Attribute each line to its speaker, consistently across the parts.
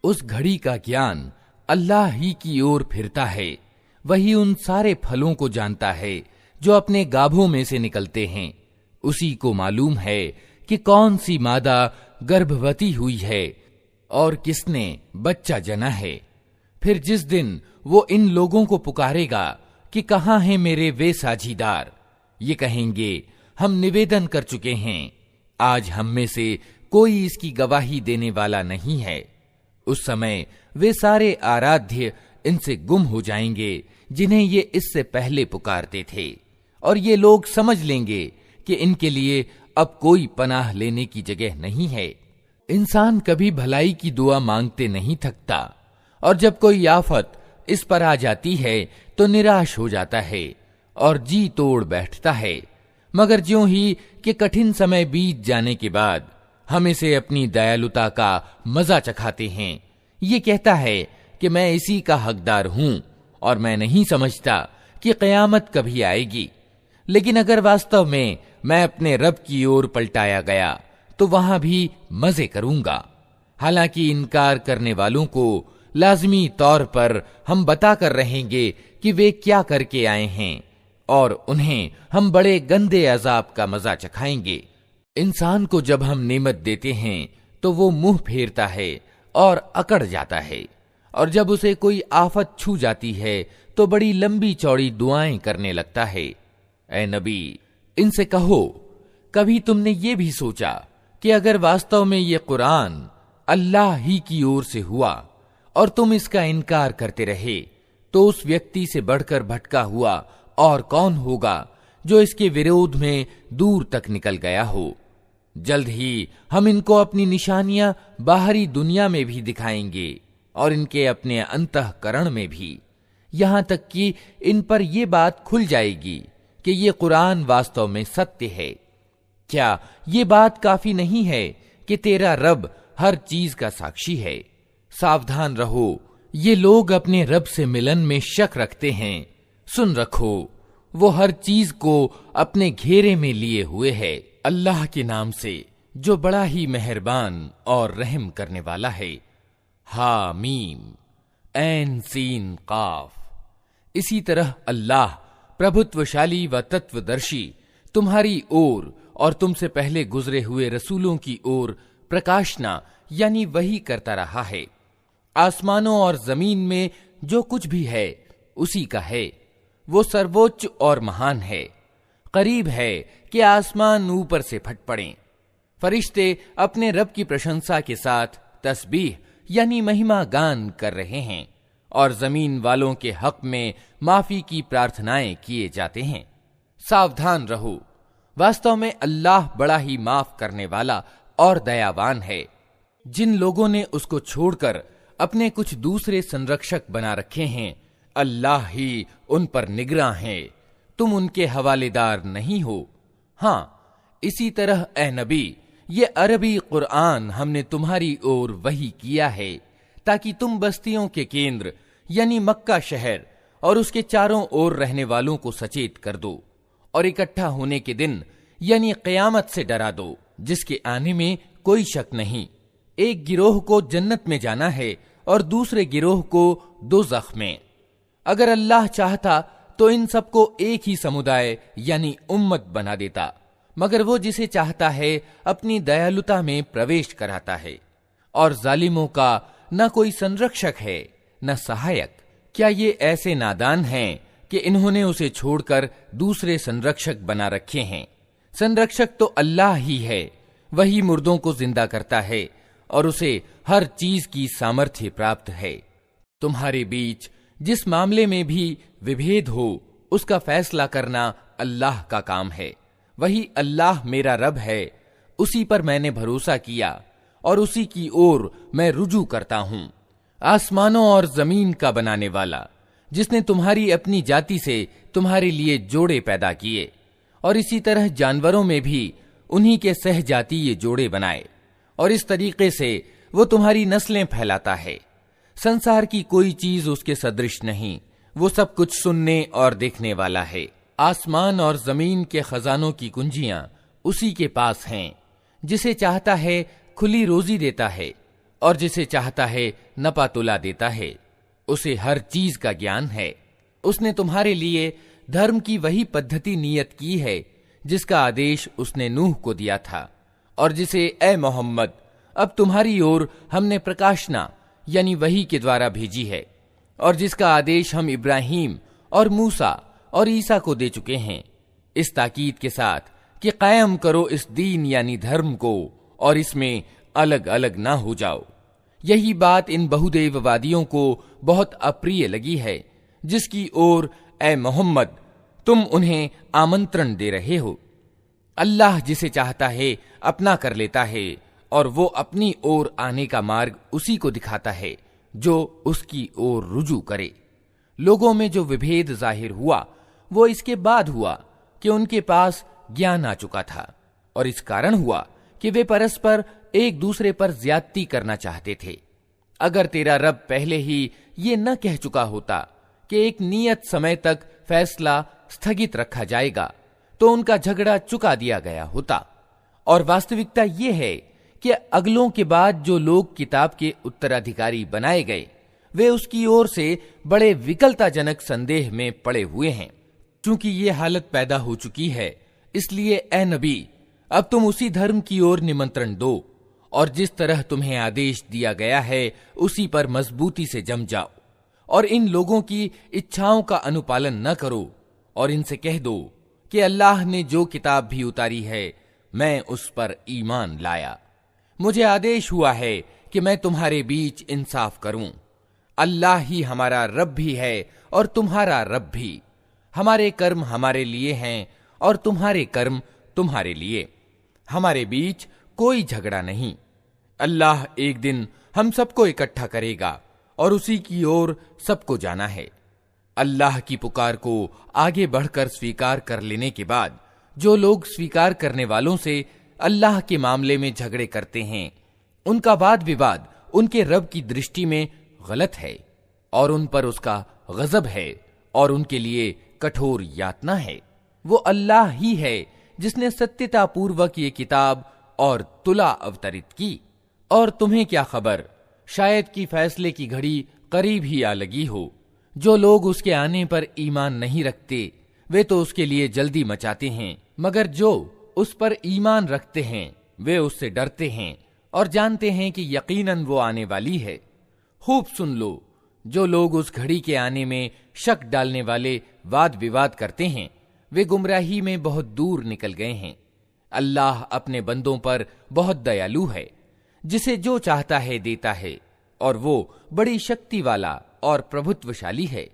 Speaker 1: उस घड़ी का ज्ञान अल्लाह ही की ओर फिरता है। वही उन सारे फलों को जानता है जो अपने गाभों में से निकलते हैं। उसी को मालूम है कि कौन सी मादा गर्भवती हुई है और किसने बच्चा जना है। फिर जिस दिन वो इन लोगों को पुकारेगा कि कहाँ हैं मेरे वे साझीदार, ये कहेंगे हम निवेदन कर चुके हैं, आज हम में से कोई इसकी गवाही देने वाला नहीं है। उस समय वे सारे आराध्य इनसे गुम हो जाएंगे जिन्हें ये इससे पहले पुकारते थे, और ये लोग समझ लेंगे कि इनके लिए अब कोई पनाह लेने की जगह नहीं है। इंसान कभी भलाई की दुआ मांगते नहीं थकता, और जब कोई आफत इस पर आ जाती है तो निराश हो जाता है और जी तोड़ बैठता है। मगर ज्यों ही कि कठिन समय बीत जाने के बाद हम इसे अपनी दयालुता का मजा चखाते हैं, ये कहता है कि मैं इसी का हकदार हूं और मैं नहीं समझता कि कयामत कभी आएगी। लेकिन अगर वास्तव में मैं अपने रब की ओर पलटाया गया तो वहां भी मजे करूंगा। हालांकि इनकार करने वालों को लाजमी तौर पर हम बता कर रहेंगे कि वे क्या करके आए हैं, और उन्हें हम बड़े गंदे अजाब का मजा चखाएंगे। इंसान को जब हम नेमत देते हैं तो वो मुंह फेरता है और अकड़ जाता है, और जब उसे कोई आफत छू जाती है तो बड़ी लंबी चौड़ी दुआएं करने लगता है। ऐ नबी, इनसे कहो, कभी तुमने ये भी सोचा कि अगर वास्तव में ये कुरान अल्लाह ही की ओर से हुआ और तुम इसका इनकार करते रहे, तो उस व्यक्ति से बढ़कर भटका हुआ और कौन होगा जो इसके विरोध में दूर तक निकल गया हो। जल्द ही हम इनको अपनी निशानियां बाहरी दुनिया में भी दिखाएंगे और इनके अपने अंतःकरण में भी, यहां तक कि इन पर यह बात खुल जाएगी कि ये कुरान वास्तव में सत्य है। क्या ये बात काफी नहीं है कि तेरा रब हर चीज का साक्षी है? सावधान रहो, ये लोग अपने रब से मिलन में शक रखते हैं। सुन रखो, वो हर चीज को अपने घेरे में लिए हुए है। अल्लाह के नाम से जो बड़ा ही मेहरबान और रहम करने वाला है। हा मीम ऐन सीन काफ। इसी तरह अल्लाह प्रभुत्वशाली व तत्वदर्शी तुम्हारी ओर और तुमसे पहले गुजरे हुए रसूलों की ओर प्रकाशना यानी वही करता रहा है। आसमानों और जमीन में जो कुछ भी है उसी का है। वो सर्वोच्च और महान है। करीब है कि आसमान ऊपर से फट पड़ें। फरिश्ते अपने रब की प्रशंसा के साथ तस्बीह यानी महिमा गान कर रहे हैं, और जमीन वालों के हक में माफी की प्रार्थनाएं किए जाते हैं। सावधान रहो, वास्तव में अल्लाह बड़ा ही माफ करने वाला और दयावान है। जिन लोगों ने उसको छोड़कर अपने कुछ दूसरे संरक्षक बना रखे हैं, अल्लाह ही उन पर निगरां है, तुम उनके हवालेदार नहीं हो। हां, इसी तरह ए नबी, ये अरबी कुरान हमने तुम्हारी ओर वही किया है ताकि तुम बस्तियों के केंद्र यानी मक्का शहर और उसके चारों ओर रहने वालों को सचेत कर दो, और इकट्ठा होने के दिन यानी क़यामत से डरा दो, जिसके आने में कोई शक नहीं। एक गिरोह को जन्नत में जाना है और दूसरे गिरोह को दोज़ख में। अगर अल्लाह चाहता तो इन सबको एक ही समुदाय यानी उम्मत बना देता, मगर वो जिसे चाहता है अपनी दयालुता में प्रवेश कराता है, और जालिमों का न कोई संरक्षक है न सहायक। क्या ये ऐसे नादान हैं कि इन्होंने उसे छोड़कर दूसरे संरक्षक बना रखे हैं? संरक्षक तो अल्लाह ही है, वही मुर्दों को जिंदा करता है और उसे हर चीज की सामर्थ्य प्राप्त है। तुम्हारे बीच जिस मामले में भी विभेद हो उसका फैसला करना अल्लाह का काम है। वही अल्लाह मेरा रब है, उसी पर मैंने भरोसा किया और उसी की ओर मैं रुजू करता हूं। आसमानों और जमीन का बनाने वाला, जिसने तुम्हारी अपनी जाति से तुम्हारे लिए जोड़े पैदा किए, और इसी तरह जानवरों में भी उन्हीं के सहजातीय जोड़े बनाए, और इस तरीके से वो तुम्हारी नस्लें फैलाता है। संसार की कोई चीज उसके सदृश नहीं, वो सब कुछ सुनने और देखने वाला है। आसमान और जमीन के खजानों की कुंजियां उसी के पास हैं, जिसे चाहता है खुली रोजी देता है और जिसे चाहता है नपा तुला देता है। उसे हर चीज का ज्ञान है। उसने तुम्हारे लिए धर्म की वही पद्धति नियत की है जिसका आदेश उसने नूह को दिया था, और जिसे ए मोहम्मद अब तुम्हारी ओर हमने प्रकाशना यानी वही के द्वारा भेजी है, और जिसका आदेश हम इब्राहिम और मूसा और ईसा को दे चुके हैं, इस ताकीद के साथ कि कायम करो इस दीन यानी धर्म को और इसमें अलग अलग ना हो जाओ। यही बात इन बहुदेववादियों को बहुत अप्रिय लगी है, जिसकी ओर ए मोहम्मद तुम उन्हें आमंत्रण दे रहे हो। अल्लाह जिसे चाहता है अपना कर लेता है, और वो अपनी ओर आने का मार्ग उसी को दिखाता है जो उसकी ओर रुजू करे। लोगों में जो विभेद जाहिर हुआ वो इसके बाद हुआ कि उनके पास ज्ञान आ चुका था, और इस कारण हुआ कि वे परस्पर एक दूसरे पर ज्यादती करना चाहते थे। अगर तेरा रब पहले ही ये न कह चुका होता कि एक नियत समय तक फैसला स्थगित रखा जाएगा, तो उनका झगड़ा चुका दिया गया होता। और वास्तविकता ये है कि अगलों के बाद जो लोग किताब के उत्तराधिकारी बनाए गए, वे उसकी ओर से बड़े विकलताजनक संदेह में पड़े हुए हैं। चूंकि ये हालत पैदा हो चुकी है, इसलिए ए नबी अब तुम उसी धर्म की ओर निमंत्रण दो, और जिस तरह तुम्हें आदेश दिया गया है उसी पर मजबूती से जम जाओ, और इन लोगों की इच्छाओं का अनुपालन न करो, और इनसे कह दो कि अल्लाह ने जो किताब भी उतारी है मैं उस पर ईमान लाया। मुझे आदेश हुआ है कि मैं तुम्हारे बीच इंसाफ करूं। अल्लाह ही हमारा रब भी है और तुम्हारा रब भी। हमारे कर्म हमारे लिए हैं और तुम्हारे कर्म तुम्हारे लिए। हमारे बीच कोई झगड़ा नहीं। अल्लाह एक दिन हम सबको इकट्ठा करेगा और उसी की ओर सबको जाना है। अल्लाह की पुकार को आगे बढ़कर स्वीकार कर लेने के बाद जो लोग स्वीकार करने वालों से अल्लाह के मामले में झगड़े करते हैं, उनका वाद विवाद उनके रब की दृष्टि में गलत है, और उन पर उसका गजब है, और उनके लिए कठोर यातना है। वो अल्लाह ही है जिसने सत्यता पूर्वक ये किताब और तुला अवतरित की। और तुम्हें क्या खबर, शायद कि फैसले की घड़ी करीब ही आ लगी हो। जो लोग उसके आने पर ईमान नहीं रखते वे तो उसके लिए जल्दी मचाते हैं, मगर जो उस पर ईमान रखते हैं वे उससे डरते हैं और जानते हैं कि यकीनन वो आने वाली है। खूब सुन लो, जो लोग उस घड़ी के आने में शक डालने वाले वाद विवाद करते हैं वे गुमराही में बहुत दूर निकल गए हैं। अल्लाह अपने बंदों पर बहुत दयालु है, जिसे जो चाहता है देता है, और वो बड़ी शक्ति वाला और प्रभुत्वशाली है।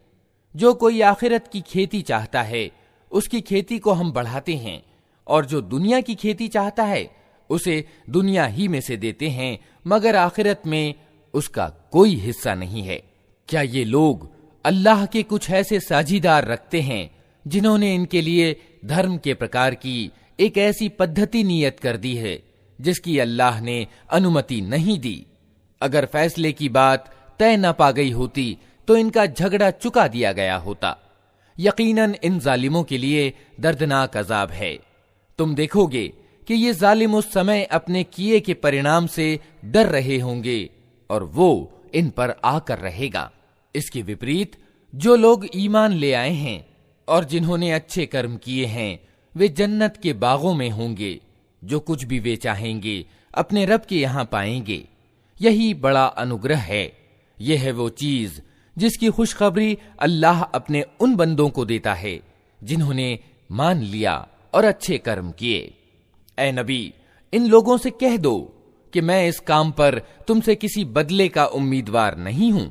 Speaker 1: जो कोई आखिरत की खेती चाहता है उसकी खेती को हम बढ़ाते हैं, और जो दुनिया की खेती चाहता है उसे दुनिया ही में से देते हैं, मगर आखिरत में उसका कोई हिस्सा नहीं है। क्या ये लोग अल्लाह के कुछ ऐसे साझीदार रखते हैं जिन्होंने इनके लिए धर्म के प्रकार की एक ऐसी पद्धति नियत कर दी है जिसकी अल्लाह ने अनुमति नहीं दी? अगर फैसले की बात तय न पा गई होती तो इनका झगड़ा चुका दिया गया होता। यकीनन इन जालिमों के लिए दर्दनाक अजाब है। तुम देखोगे कि ये जालिम उस समय अपने किए के परिणाम से डर रहे होंगे और वो इन पर आकर रहेगा। इसके विपरीत जो लोग ईमान ले आए हैं और जिन्होंने अच्छे कर्म किए हैं वे जन्नत के बागों में होंगे। जो कुछ भी वे चाहेंगे अपने रब के यहां पाएंगे। यही बड़ा अनुग्रह है। यह है वो चीज जिसकी खुशखबरी अल्लाह अपने उन बंदों को देता है जिन्होंने मान लिया और अच्छे कर्म किए। ऐ नबी, इन लोगों से कह दो कि मैं इस काम पर तुमसे किसी बदले का उम्मीदवार नहीं हूं,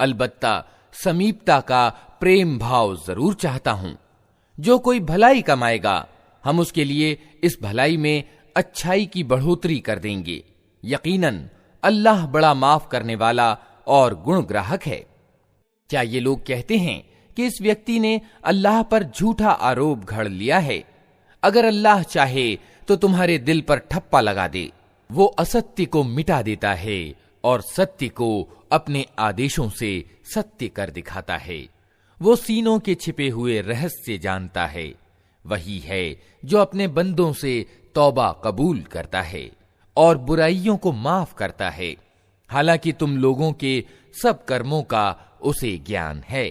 Speaker 1: अलबत्ता समीपता का प्रेम भाव जरूर चाहता हूं। जो कोई भलाई कमाएगा हम उसके लिए इस भलाई में अच्छाई की बढ़ोतरी कर देंगे। यकीनन अल्लाह बड़ा माफ करने वाला और गुणग्राहक है। क्या ये लोग कहते हैं कि इस व्यक्ति ने अल्लाह पर झूठा आरोप घड़ लिया है? अगर अल्लाह चाहे तो तुम्हारे दिल पर ठप्पा लगा दे। वो असत्य को मिटा देता है और सत्य को अपने आदेशों से सत्य कर दिखाता है। वो सीनों के छिपे हुए रहस्य जानता है। वही है जो अपने बंदों से तौबा कबूल करता है और बुराइयों को माफ करता है। हालांकि तुम लोगों के सब कर्मों का उसे ज्ञान है।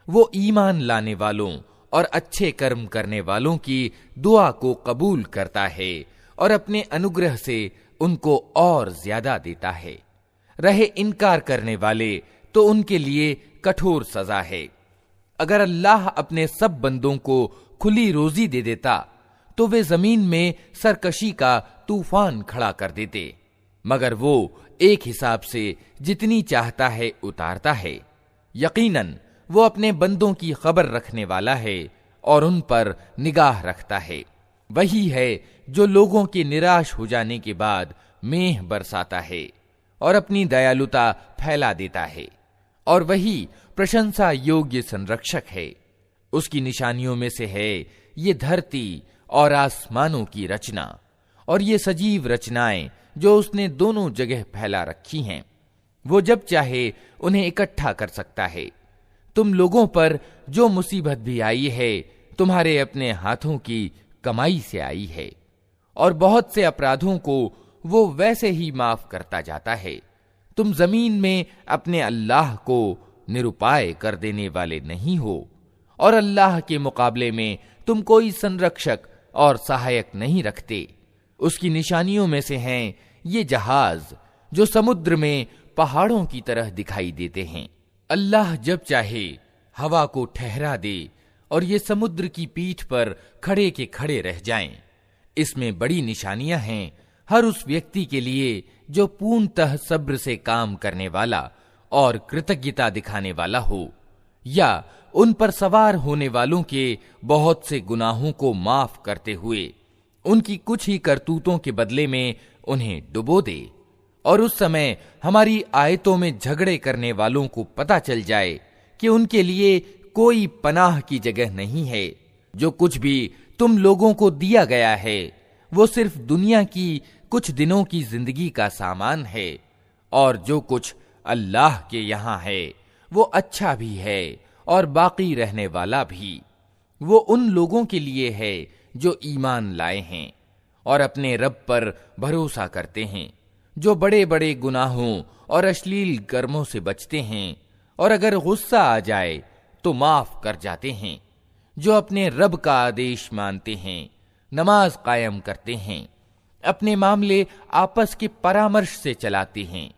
Speaker 1: वो ईमान लाने वालों और अच्छे कर्म करने वालों की दुआ को कबूल करता है और अपने अनुग्रह से उनको और ज्यादा देता है। रहे इनकार करने वाले तो उनके लिए कठोर सजा है। अगर अल्लाह अपने सब बंदों को खुली रोजी दे देता तो वे जमीन में सरकशी का तूफान खड़ा कर देते, मगर वो एक हिसाब से जितनी चाहता है उतारता है। यकीनन वो अपने बंदों की खबर रखने वाला है और उन पर निगाह रखता है। वही है जो लोगों के निराश हो जाने के बाद मेह बरसाता है और अपनी दयालुता फैला देता है, और वही प्रशंसा योग्य संरक्षक है। उसकी निशानियों में से है ये धरती और आसमानों की रचना और ये सजीव रचनाएं जो उसने दोनों जगह फैला रखी हैं। वो जब चाहे उन्हें इकट्ठा कर सकता है। तुम लोगों पर जो मुसीबत भी आई है तुम्हारे अपने हाथों की कमाई से आई है, और बहुत से अपराधों को वो वैसे ही माफ करता जाता है। तुम जमीन में अपने अल्लाह को निरुपाय कर देने वाले नहीं हो, और अल्लाह के मुकाबले में तुम कोई संरक्षक और सहायक नहीं रखते। उसकी निशानियों में से हैं ये जहाज जो समुद्र में पहाड़ों की तरह दिखाई देते हैं। अल्लाह जब चाहे हवा को ठहरा दे और ये समुद्र की पीठ पर खड़े के खड़े रह जाएं। इसमें बड़ी निशानियां हैं हर उस व्यक्ति के लिए जो पूर्णतः सब्र से काम करने वाला और कृतज्ञता दिखाने वाला हो, या उन पर सवार होने वालों के बहुत से गुनाहों को माफ करते हुए उनकी कुछ ही करतूतों के बदले में उन्हें डुबो दे, और उस समय हमारी आयतों में झगड़े करने वालों को पता चल जाए कि उनके लिए कोई पनाह की जगह नहीं है। जो कुछ भी तुम लोगों को दिया गया है वो सिर्फ दुनिया की कुछ दिनों की जिंदगी का सामान है, और जो कुछ अल्लाह के यहाँ है वो अच्छा भी है और बाकी रहने वाला भी। वो उन लोगों के लिए है जो ईमान लाए हैं और अपने रब पर भरोसा करते हैं, जो बड़े बड़े गुनाहों और अश्लील कर्मों से बचते हैं और अगर गुस्सा आ जाए तो माफ कर जाते हैं, जो अपने रब का आदेश मानते हैं, नमाज कायम करते हैं, अपने मामले आपस के परामर्श से चलाते हैं।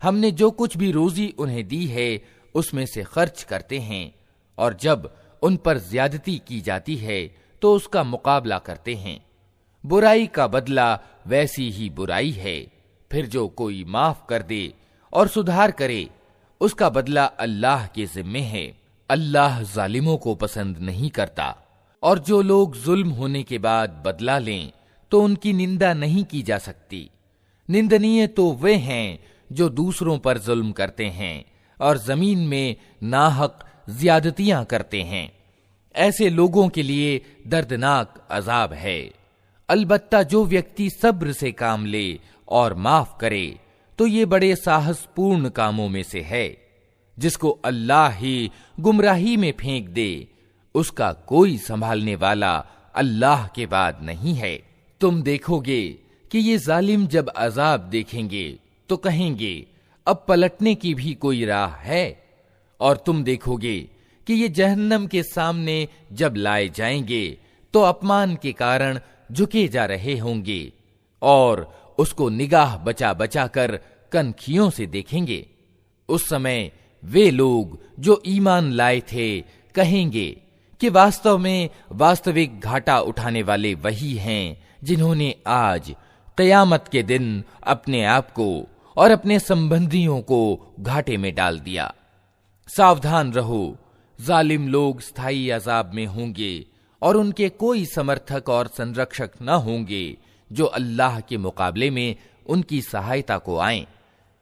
Speaker 1: हमने जो कुछ भी रोजी उन्हें दी है उसमें से खर्च करते हैं, और जब उन पर ज्यादती की जाती है तो उसका मुकाबला करते हैं। बुराई का बदला वैसी ही बुराई है, फिर जो कोई माफ कर दे और सुधार करे उसका बदला अल्लाह के जिम्मे है। अल्लाह जालिमों को पसंद नहीं करता, और जो लोग जुल्म होने के बाद बदला लें तो उनकी निंदा नहीं की जा सकती। निंदनीय तो वे हैं जो दूसरों पर जुल्म करते हैं और जमीन में नाहक ज्यादतियां करते हैं। ऐसे लोगों के लिए दर्दनाक अजाब है। अलबत्ता जो व्यक्ति सब्र से काम ले और माफ करे तो ये बड़े साहसपूर्ण कामों में से है। जिसको अल्लाह ही गुमराही में फेंक दे उसका कोई संभालने वाला अल्लाह के बाद नहीं है। तुम देखोगे कि ये जालिम जब अजाब देखेंगे तो कहेंगे अब पलटने की भी कोई राह है, और तुम देखोगे कि ये जहन्नम के सामने जब लाए जाएंगे तो अपमान के कारण झुके जा रहे होंगे और उसको निगाह बचा बचा कर कनखियों से देखेंगे। उस समय वे लोग जो ईमान लाए थे कहेंगे कि वास्तव में वास्तविक घाटा उठाने वाले वही हैं जिन्होंने आज क़यामत के दिन अपने आप को और अपने संबंधियों को घाटे में डाल दिया। सावधान रहो, जालिम लोग स्थायी अजाब में होंगे और उनके कोई समर्थक और संरक्षक न होंगे जो अल्लाह के मुकाबले में उनकी सहायता को आए।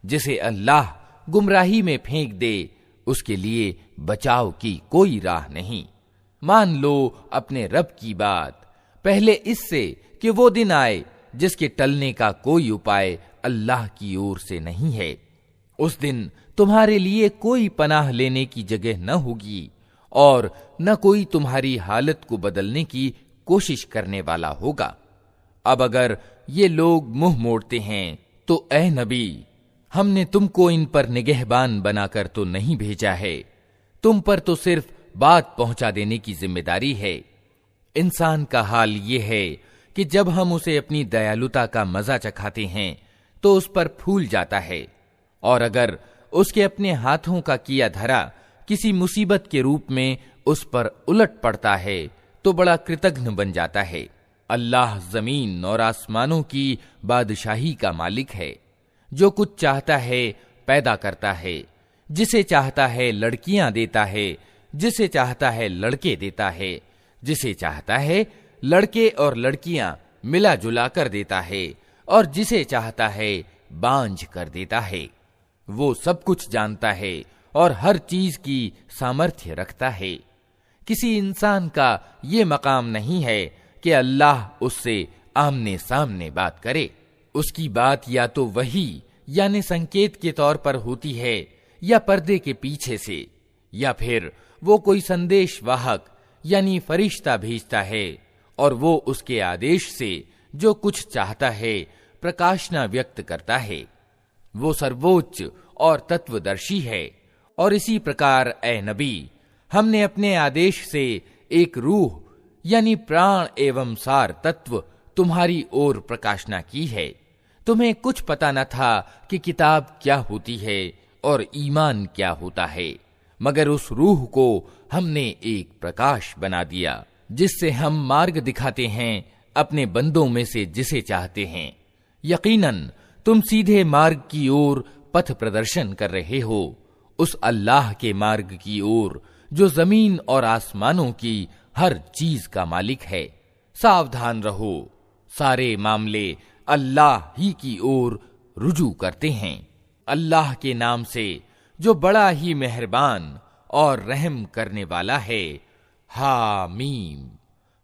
Speaker 1: जिसे अल्लाह गुमराही में फेंक दे उसके लिए बचाव की कोई राह नहीं। मान लो अपने रब की बात पहले इससे कि वो दिन आए जिसके टलने का कोई उपाय अल्लाह की ओर से नहीं है। उस दिन तुम्हारे लिए कोई पनाह लेने की जगह न होगी और न कोई तुम्हारी हालत को बदलने की कोशिश करने वाला होगा। अब अगर ये लोग मुंह मोड़ते हैं तो ए नबी, हमने तुमको इन पर निगहबान बनाकर तो नहीं भेजा है, तुम पर तो सिर्फ बात पहुंचा देने की जिम्मेदारी है। इंसान का हाल ये है कि जब हम उसे अपनी दयालुता का मजा चखाते हैं तो उस पर फूल जाता है, और अगर उसके अपने हाथों का किया धरा किसी मुसीबत के रूप में उस पर उलट पड़ता है तो बड़ा कृतघ्न बन जाता है। अल्लाह जमीन और आसमानों की बादशाही का मालिक है, जो कुछ चाहता है पैदा करता है, जिसे चाहता है लड़कियां देता है, जिसे चाहता है लड़के देता है, जिसे चाहता है लड़के और लड़कियां मिला जुला कर देता है, और जिसे चाहता है बांझ कर देता है। वो सब कुछ जानता है और हर चीज की सामर्थ्य रखता है। किसी इंसान का ये मकाम नहीं है कि अल्लाह उससे आमने सामने बात करे। उसकी बात या तो वही यानी संकेत के तौर पर होती है या पर्दे के पीछे से, या फिर वो कोई संदेश वाहक यानी फरिश्ता भेजता है और वो उसके आदेश से जो कुछ चाहता है प्रकाशना व्यक्त करता है। वो सर्वोच्च और तत्वदर्शी है। और इसी प्रकार ए नबी, हमने अपने आदेश से एक रूह यानी प्राण एवं सार तत्व तुम्हारी ओर प्रकाशना की है। तुम्हें कुछ पता न था कि किताब क्या होती है और ईमान क्या होता है, मगर उस रूह को हमने एक प्रकाश बना दिया, जिससे हम मार्ग दिखाते हैं अपने बंदों में से जिसे चाहते हैं। यकीनन तुम सीधे मार्ग की ओर पथ प्रदर्शन कर रहे हो, उस अल्लाह के मार्ग की ओर जो जमीन और आसमानों की हर चीज का मालिक है। सावधान रहो, सारे मामले अल्लाह ही की ओर रुजू करते हैं। अल्लाह के नाम से जो बड़ा ही मेहरबान और रहम करने वाला है। हामीम।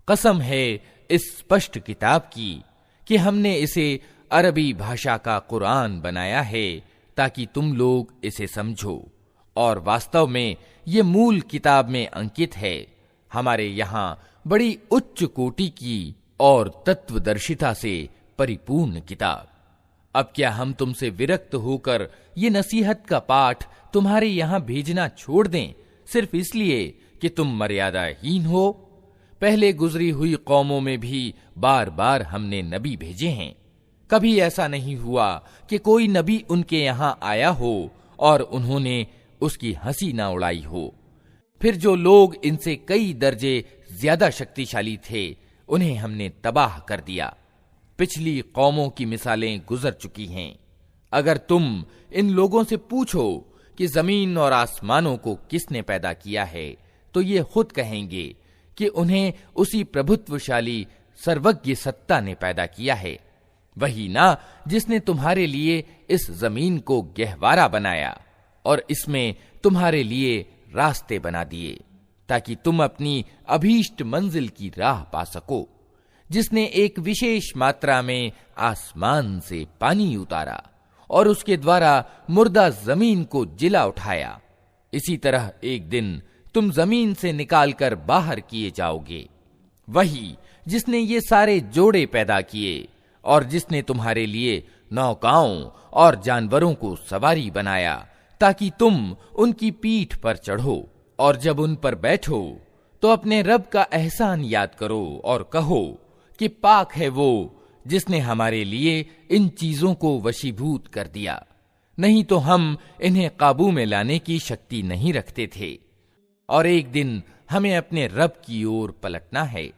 Speaker 1: कसम है इस स्पष्ट किताब की कि हमने इसे अरबी भाषा का कुरान बनाया है ताकि तुम लोग इसे समझो, और वास्तव में ये मूल किताब में अंकित है, हमारे यहाँ बड़ी उच्च कोटि की और तत्वदर्शिता से परिपूर्ण किताब। अब क्या हम तुमसे विरक्त होकर ये नसीहत का पाठ तुम्हारे यहाँ भेजना छोड़ दें, सिर्फ इसलिए कि तुम मर्यादाहीन हो? पहले गुजरी हुई कौमों में भी बार बार हमने नबी भेजे हैं। कभी ऐसा नहीं हुआ कि कोई नबी उनके यहाँ आया हो और उन्होंने उसकी हंसी ना उड़ाई हो। फिर जो लोग इनसे कई दर्जे ज्यादा शक्तिशाली थे, उन्हें हमने तबाह कर दिया। पिछली कौमों की मिसालें गुजर चुकी हैं। अगर तुम इन लोगों से पूछो कि जमीन और आसमानों को किसने पैदा किया है, तो ये खुद कहेंगे कि उन्हें उसी प्रभुत्वशाली सर्वज्ञ सत्ता ने पैदा किया है, वही ना जिसने तुम्हारे लिए इस जमीन को गहवारा बनाया और इसमें तुम्हारे लिए रास्ते बना दिए ताकि तुम अपनी अभीष्ट मंजिल की राह पा सको, जिसने एक विशेष मात्रा में आसमान से पानी उतारा और उसके द्वारा मुर्दा जमीन को जिला उठाया। इसी तरह एक दिन तुम जमीन से निकालकर बाहर किए जाओगे। वही जिसने ये सारे जोड़े पैदा किए और जिसने तुम्हारे लिए नौकाओं और जानवरों को सवारी बनाया ताकि तुम उनकी पीठ पर चढ़ो, और जब उन पर बैठो तो अपने रब का एहसान याद करो और कहो कि पाक है वो जिसने हमारे लिए इन चीजों को वशीभूत कर दिया, नहीं तो हम इन्हें काबू में लाने की शक्ति नहीं रखते थे, और एक दिन हमें अपने रब की ओर पलटना है।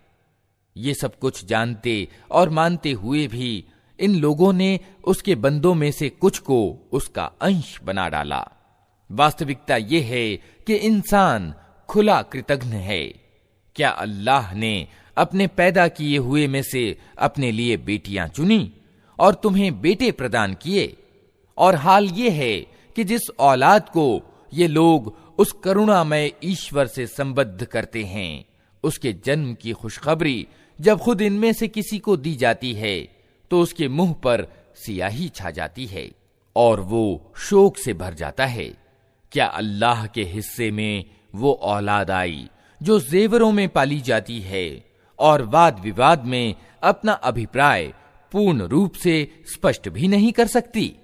Speaker 1: ये सब कुछ जानते और मानते हुए भी इन लोगों ने उसके बंदों में से कुछ को उसका अंश बना डाला। वास्तविकता ये है कि इंसान खुला कृतघ्न है। क्या अल्लाह ने अपने पैदा किए हुए में से अपने लिए बेटियां चुनी और तुम्हें बेटे प्रदान किए? और हाल ये है कि जिस औलाद को ये लोग उस करुणामय ईश्वर से संबद्ध करते हैं, उसके जन्म की खुशखबरी जब खुद इनमें से किसी को दी जाती है तो उसके मुंह पर सियाही छा जाती है और वो शोक से भर जाता है। क्या अल्लाह के हिस्से में वो औलाद आई जो जेवरों में पाली जाती है और वाद विवाद में अपना अभिप्राय पूर्ण रूप से स्पष्ट भी नहीं कर सकती?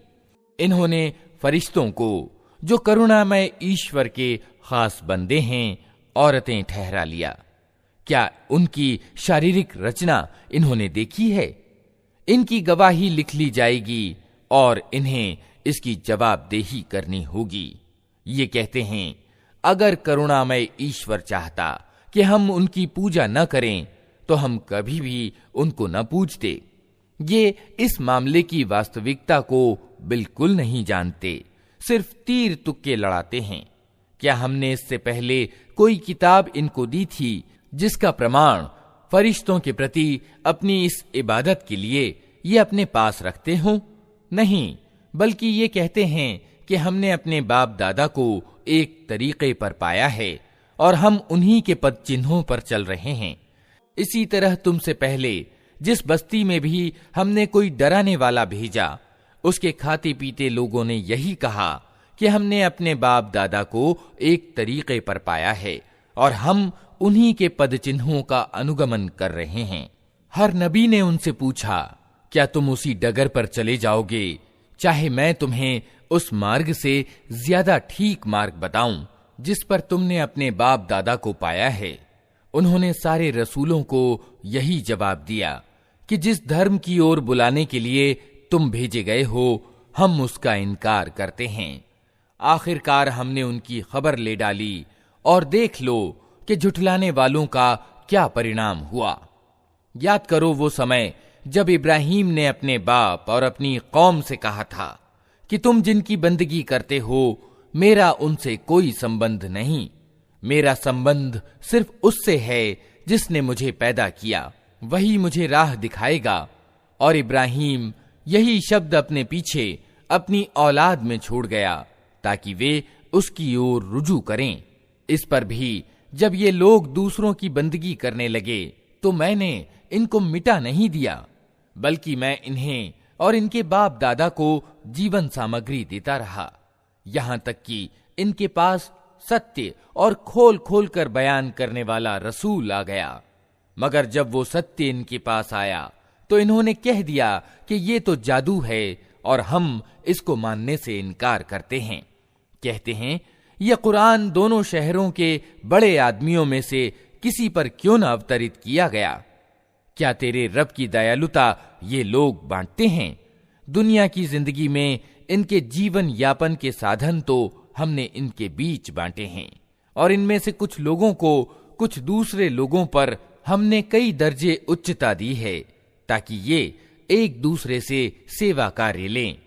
Speaker 1: इन्होंने फरिश्तों को, जो करुणामय ईश्वर के खास बंदे हैं, औरतें ठहरा लिया। क्या उनकी शारीरिक रचना इन्होंने देखी है? इनकी गवाही लिख ली जाएगी और इन्हें इसकी जवाबदेही करनी होगी। ये कहते हैं, अगर करुणामय ईश्वर चाहता कि हम उनकी पूजा न करें तो हम कभी भी उनको न पूजते। ये इस मामले की वास्तविकता को बिल्कुल नहीं जानते, सिर्फ तीर तुक्के लड़ाते हैं। क्या हमने इससे पहले कोई किताब इनको दी थी जिसका प्रमाण फरिश्तों के प्रति अपनी इस इबादत के लिए ये अपने पास रखते हों? नहीं, बल्कि ये कहते हैं कि हमने अपने बाप दादा को एक तरीके पर पाया है और हम उन्हीं के पद चिन्हों पर चल रहे हैं। इसी तरह तुमसे पहले जिस बस्ती में भी हमने कोई डराने वाला भेजा, उसके खाते पीते लोगों ने यही कहा कि हमने अपने बाप दादा को एक तरीके पर पाया है और हम उन्हीं के पद चिन्हों का अनुगमन कर रहे हैं। हर नबी ने उनसे पूछा, क्या तुम उसी डगर पर चले जाओगे, चाहे मैं तुम्हें उस मार्ग से ज्यादा ठीक मार्ग बताऊं जिस पर तुमने अपने बाप दादा को पाया है? उन्होंने सारे रसूलों को यही जवाब दिया कि जिस धर्म की ओर बुलाने के लिए तुम भेजे गए हो, हम उसका इनकार करते हैं। आखिरकार हमने उनकी खबर ले डाली और देख लो कि झुठलाने वालों का क्या परिणाम हुआ। याद करो वो समय जब इब्राहिम ने अपने बाप और अपनी कौम से कहा था कि तुम जिनकी बंदगी करते हो, मेरा उनसे कोई संबंध नहीं, मेरा संबंध सिर्फ उससे है जिसने मुझे पैदा किया, वही मुझे राह दिखाएगा। और इब्राहिम यही शब्द अपने पीछे अपनी औलाद में छोड़ गया ताकि वे उसकी ओर रुजू करें। इस पर भी जब ये लोग दूसरों की बंदगी करने लगे तो मैंने इनको मिटा नहीं दिया, बल्कि मैं इन्हें और इनके बाप दादा को जीवन सामग्री देता रहा, यहां तक कि इनके पास सत्य और खोल खोल कर बयान करने वाला रसूल आ गया। मगर जब वो सत्य इनके पास आया तो इन्होंने कह दिया कि ये तो जादू है और हम इसको मानने से इनकार करते हैं। कहते हैं, यह कुरान दोनों शहरों के बड़े आदमियों में से किसी पर क्यों न अवतरित किया गया? क्या तेरे रब की दयालुता ये लोग बांटते हैं? दुनिया की जिंदगी में इनके जीवन यापन के साधन तो हमने इनके बीच बांटे हैं और इनमें से कुछ लोगों को कुछ दूसरे लोगों पर हमने कई दर्जे उच्चता दी है ताकि ये एक दूसरे से सेवा कार्य लें।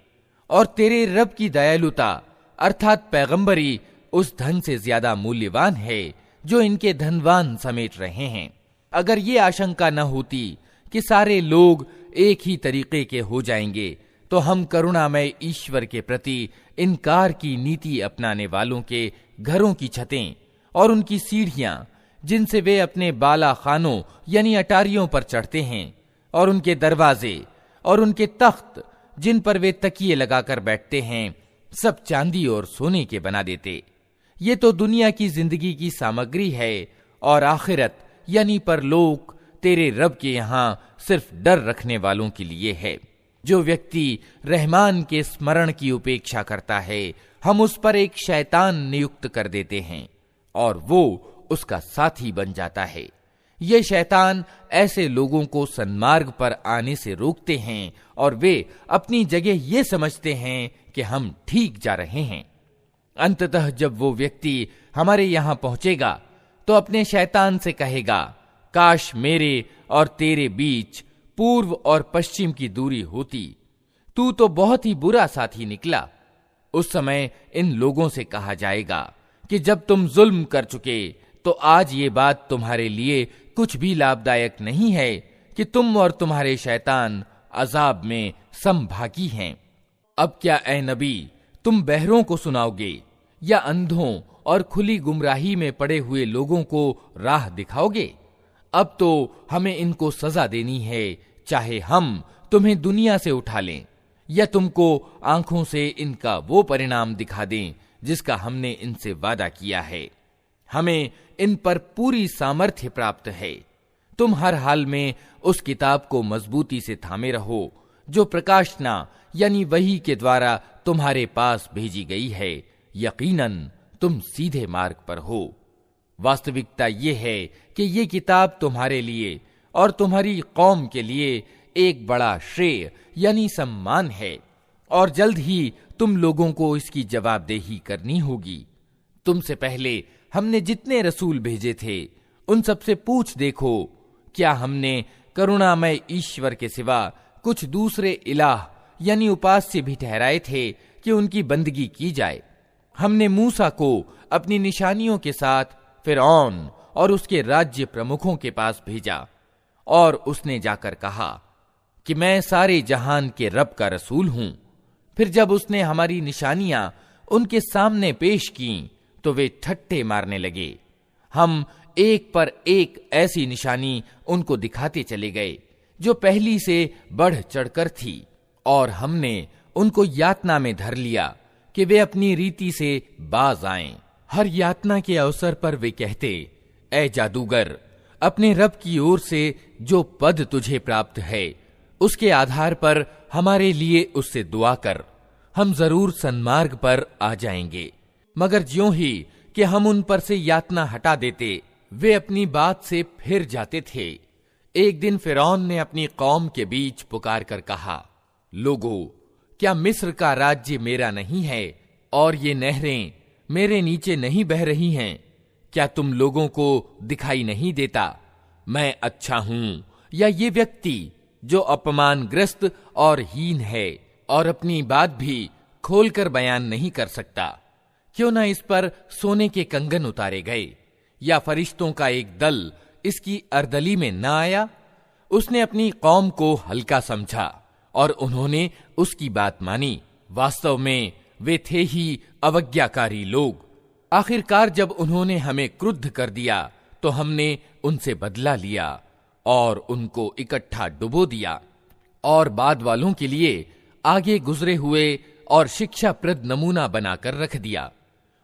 Speaker 1: और तेरे रब की दयालुता अर्थात पैगंबरी उस धन से ज्यादा मूल्यवान है जो इनके धनवान समेट रहे हैं। अगर ये आशंका न होती कि सारे लोग एक ही तरीके के हो जाएंगे तो हम करुणामय ईश्वर के प्रति इनकार की नीति अपनाने वालों के घरों की छतें और उनकी सीढ़ियां, जिनसे वे अपने बाला खानों यानी अटारियों पर चढ़ते हैं, और उनके दरवाजे और उनके तख्त जिन पर वे तकिए लगाकर बैठते हैं, सब चांदी और सोने के बना देते। ये तो दुनिया की जिंदगी की सामग्री है और आखिरत यानी परलोक तेरे रब के यहाँ सिर्फ डर रखने वालों के लिए है। जो व्यक्ति रहमान के स्मरण की उपेक्षा करता है, हम उस पर एक शैतान नियुक्त कर देते हैं और वो उसका साथी बन जाता है। ये शैतान ऐसे लोगों को सन्मार्ग पर आने से रोकते हैं और वे अपनी जगह ये समझते हैं कि हम ठीक जा रहे हैं। अंततः जब वो व्यक्ति हमारे यहाँ पहुंचेगा तो अपने शैतान से कहेगा, काश मेरे और तेरे बीच पूर्व और पश्चिम की दूरी होती, तू तो बहुत ही बुरा साथी निकला। उस समय इन लोगों से कहा जाएगा कि जब तुम जुल्म कर चुके तो आज ये बात तुम्हारे लिए कुछ भी लाभदायक नहीं है कि तुम और तुम्हारे शैतान अजाब में समभागी हैं। अब क्या ए नबी, तुम बहरों को सुनाओगे या अंधों और खुली गुमराही में पड़े हुए लोगों को राह दिखाओगे? अब तो हमें इनको सजा देनी है, चाहे हम तुम्हें दुनिया से उठा लें या तुमको आंखों से इनका वो परिणाम दिखा दें जिसका हमने इनसे वादा किया है। हमें इन पर पूरी सामर्थ्य प्राप्त है। तुम हर हाल में उस किताब को मजबूती से थामे रहो जो प्रकाशना यानी वही के द्वारा तुम्हारे पास भेजी गई है, यकीनन तुम सीधे मार्ग पर हो। वास्तविकता ये है कि ये किताब तुम्हारे लिए और तुम्हारी कौम के लिए एक बड़ा श्रेय यानी सम्मान है, और जल्द ही तुम लोगों को इसकी जवाबदेही करनी होगी। तुमसे पहले हमने जितने रसूल भेजे थे उन सबसे पूछ देखो, क्या हमने करुणामय ईश्वर के सिवा कुछ दूसरे इलाह यानी उपास्य भी ठहराए थे कि उनकी बंदगी की जाए। हमने मूसा को अपनी निशानियों के साथ फिरौन और उसके राज्य प्रमुखों के पास भेजा, और उसने जाकर कहा कि मैं सारे जहान के रब का रसूल हूं। फिर जब उसने हमारी निशानियां उनके सामने पेश की तो वे ठट्ठे मारने लगे। हम एक पर एक ऐसी निशानी उनको दिखाते चले गए जो पहली से बढ़ चढ़कर थी, और हमने उनको यातना में धर लिया कि वे अपनी रीति से बाज आएं। हर यातना के अवसर पर वे कहते, ऐ जादूगर, अपने रब की ओर से जो पद तुझे प्राप्त है उसके आधार पर हमारे लिए उससे दुआ कर, हम जरूर सन्मार्ग पर आ जाएंगे। मगर ज्यों ही कि हम उन पर से यातना हटा देते, वे अपनी बात से फिर जाते थे। एक दिन फिरौन ने अपनी कौम के बीच पुकार कर कहा, लोगो, क्या मिस्र का राज्य मेरा नहीं है और ये नहरें मेरे नीचे नहीं बह रही हैं? क्या तुम लोगों को दिखाई नहीं देता मैं अच्छा हूं, या ये व्यक्ति जो अपमानग्रस्त और हीन है और अपनी बात भी खोलकर बयान नहीं कर सकता? क्यों ना इस पर सोने के कंगन उतारे गए, या फरिश्तों का एक दल इसकी अर्दली में न आया? उसने अपनी कौम को हल्का समझा और उन्होंने उसकी बात मानी। वास्तव में वे थे ही अवज्ञाकारी लोग। आखिरकार जब उन्होंने हमें क्रुद्ध कर दिया तो हमने उनसे बदला लिया और उनको इकट्ठा डुबो दिया, और बाद वालों के लिए आगे गुजरे हुए और शिक्षाप्रद नमूना बनाकर रख दिया।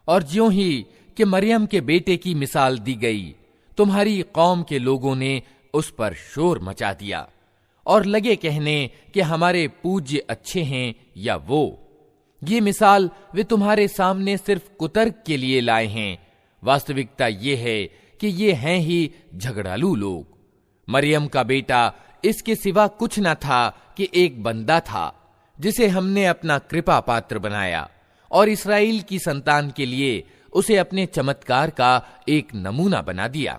Speaker 1: और ज्यों ही कि मरियम के बेटे की मिसाल दी गई, तुम्हारी कौम के लोगों ने उस पर शोर मचा दिया और लगे कहने कि हमारे पूज्य अच्छे हैं या वो। ये मिसाल वे तुम्हारे सामने सिर्फ कुतर्क के लिए लाए हैं। वास्तविकता ये है कि ये हैं ही झगड़ालू लोग। मरियम का बेटा इसके सिवा कुछ न था कि एक बंदा था जिसे हमने अपना कृपा पात्र बनाया, और इस्राएल की संतान के लिए उसे अपने चमत्कार का एक नमूना बना दिया।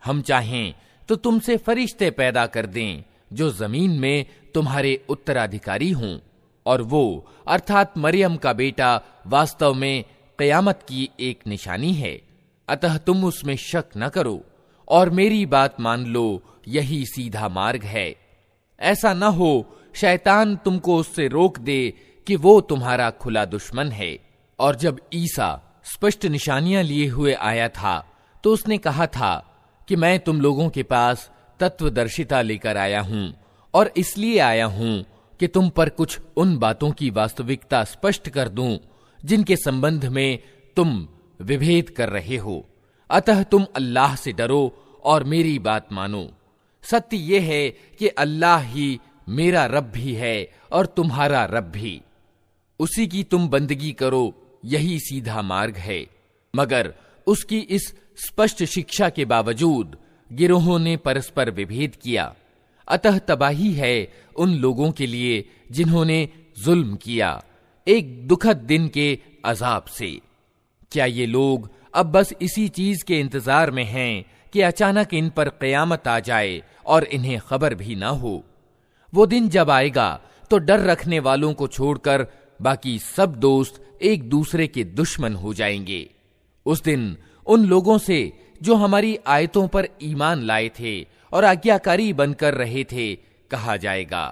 Speaker 1: हम चाहें तो तुमसे फरिश्ते पैदा कर दें जो जमीन में तुम्हारे उत्तराधिकारी हों, और वो अर्थात मरियम का बेटा वास्तव में क़यामत की एक निशानी है। अतः तुम उसमें शक न करो और मेरी बात मान लो, यही सीधा मार्ग है। ऐसा न हो शैतान तुमको उससे रोक दे कि वो तुम्हारा खुला दुश्मन है। और जब ईसा स्पष्ट निशानियां लिए हुए आया था तो उसने कहा था कि मैं तुम लोगों के पास तत्वदर्शिता लेकर आया हूं, और इसलिए आया हूं कि तुम पर कुछ उन बातों की वास्तविकता स्पष्ट कर दूं जिनके संबंध में तुम विभेद कर रहे हो। अतः तुम अल्लाह से डरो और मेरी बात मानो। सत्य यह है कि अल्लाह ही मेरा रब भी है और तुम्हारा रब भी। उसी की तुम बंदगी करो, यही सीधा मार्ग है। मगर उसकी इस स्पष्ट शिक्षा के बावजूद गिरोहों ने परस्पर विभेद किया। अतः तबाही है उन लोगों के लिए जिन्होंने जुल्म किया, एक दुखद दिन के अजाब से। क्या ये लोग अब बस इसी चीज के इंतजार में हैं कि अचानक इन पर क़यामत आ जाए और इन्हें खबर भी ना हो? वो दिन जब आएगा तो डर रखने वालों को छोड़कर बाकी सब दोस्त एक दूसरे के दुश्मन हो जाएंगे। उस दिन उन लोगों से जो हमारी आयतों पर ईमान लाए थे और आज्ञाकारी बनकर रहे थे, कहा जाएगा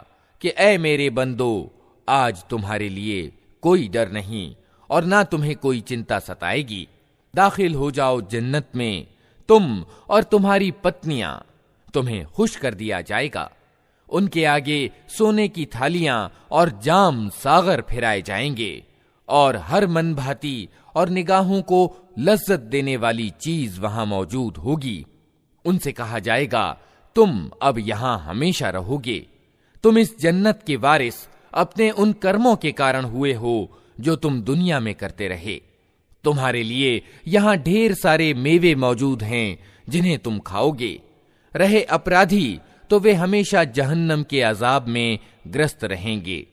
Speaker 1: कि ऐ मेरे बंदो, आज तुम्हारे लिए कोई डर नहीं और ना तुम्हें कोई चिंता सताएगी। दाखिल हो जाओ जन्नत में, तुम और तुम्हारी पत्नियां, तुम्हें खुश कर दिया जाएगा। उनके आगे सोने की थालियां और जाम सागर फिराए जाएंगे, और हर मन भाती और निगाहों को लज्जत देने वाली चीज वहां मौजूद होगी। उनसे कहा जाएगा, तुम अब यहां हमेशा रहोगे। तुम इस जन्नत के वारिस अपने उन कर्मों के कारण हुए हो जो तुम दुनिया में करते रहे। तुम्हारे लिए यहां ढेर सारे मेवे मौजूद हैं जिन्हें तुम खाओगे। रहे अपराधी तो वे हमेशा जहन्नम के अजाब में ग्रस्त रहेंगे,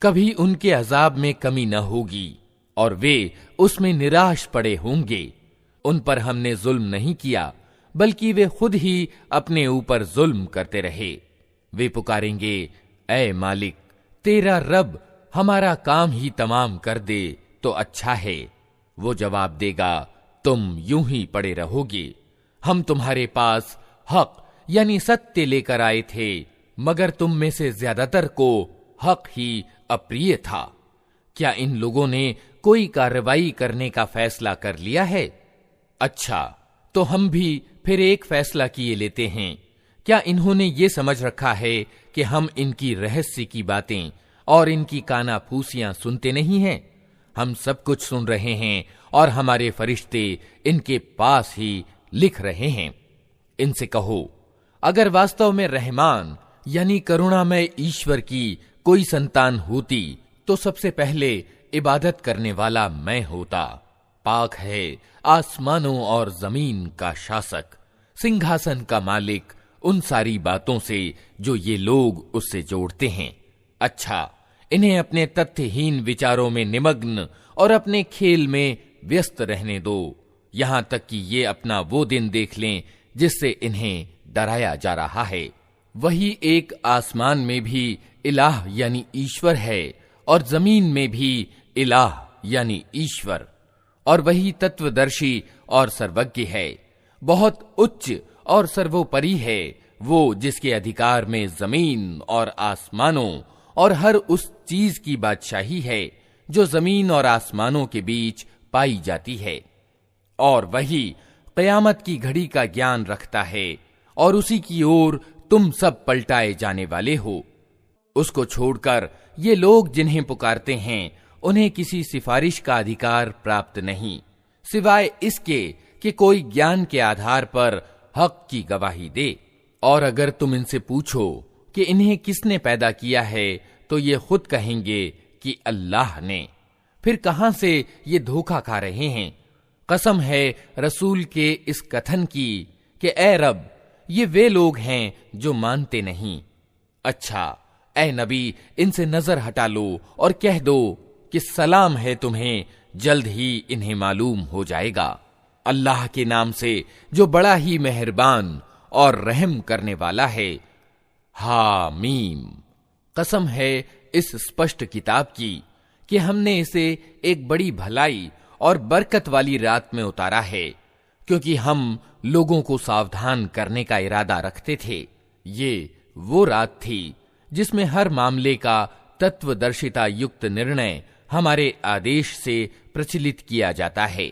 Speaker 1: कभी उनके अजाब में कमी न होगी और वे उसमें निराश पड़े होंगे। उन पर हमने जुल्म नहीं किया, बल्कि वे खुद ही अपने ऊपर जुल्म करते रहे। वे पुकारेंगे, ऐ मालिक, तेरा रब हमारा काम ही तमाम कर दे तो अच्छा है। वो जवाब देगा, तुम यूं ही पड़े रहोगे। हम तुम्हारे पास हक यानी सत्य लेकर आए थे, मगर तुम में से ज्यादातर को हक ही अप्रिय था। क्या इन लोगों ने कोई कार्रवाई करने का फैसला कर लिया है? अच्छा, तो हम भी फिर एक फैसला किए लेते हैं। क्या इन्होंने ये समझ रखा है कि हम इनकी रहस्य की बातें और इनकी कानाफूसियां सुनते नहीं हैं? हम सब कुछ सुन रहे हैं और हमारे फरिश्ते इनके पास ही लिख रहे हैं। इनसे कहो, अगर वास्तव में रहमान यानी करुणामय ईश्वर की कोई संतान होती तो सबसे पहले इबादत करने वाला मैं होता। पाक है आसमानों और जमीन का शासक, सिंहासन का मालिक उन सारी बातों से जो ये लोग उससे जोड़ते हैं। अच्छा, इन्हें अपने तथ्यहीन विचारों में निमग्न और अपने खेल में व्यस्त रहने दो, यहां तक कि ये अपना वो दिन देख लें जिससे इन्हें डराया जा रहा है। वही एक आसमान में भी इलाह यानी ईश्वर है और जमीन में भी इलाह यानी ईश्वर, और वही तत्वदर्शी और सर्वज्ञ है। बहुत उच्च और सर्वोपरि है वो जिसके अधिकार में जमीन और आसमानों और हर उस चीज की बादशाही है जो जमीन और आसमानों के बीच पाई जाती है। और वही क़यामत की घड़ी का ज्ञान रखता है और उसी की ओर तुम सब पलटाए जाने वाले हो। उसको छोड़कर ये लोग जिन्हें पुकारते हैं उन्हें किसी सिफारिश का अधिकार प्राप्त नहीं, सिवाय इसके कि कोई ज्ञान के आधार पर हक की गवाही दे। और अगर तुम इनसे पूछो कि इन्हें किसने पैदा किया है तो ये खुद कहेंगे कि अल्लाह ने। फिर कहां से ये धोखा खा रहे हैं? कसम है रसूल के इस कथन की कि ए रब, ये वे लोग हैं जो मानते नहीं। अच्छा, ए नबी, इनसे नजर हटा लो और कह दो कि सलाम है तुम्हें, जल्द ही इन्हें मालूम हो जाएगा। अल्लाह के नाम से जो बड़ा ही मेहरबान और रहम करने वाला है। हामीम। कसम है इस स्पष्ट किताब की कि हमने इसे एक बड़ी भलाई और बरकत वाली रात में उतारा है, क्योंकि हम लोगों को सावधान करने का इरादा रखते थे। ये वो रात थी जिसमें हर मामले का तत्वदर्शिता युक्त निर्णय हमारे आदेश से प्रचलित किया जाता है।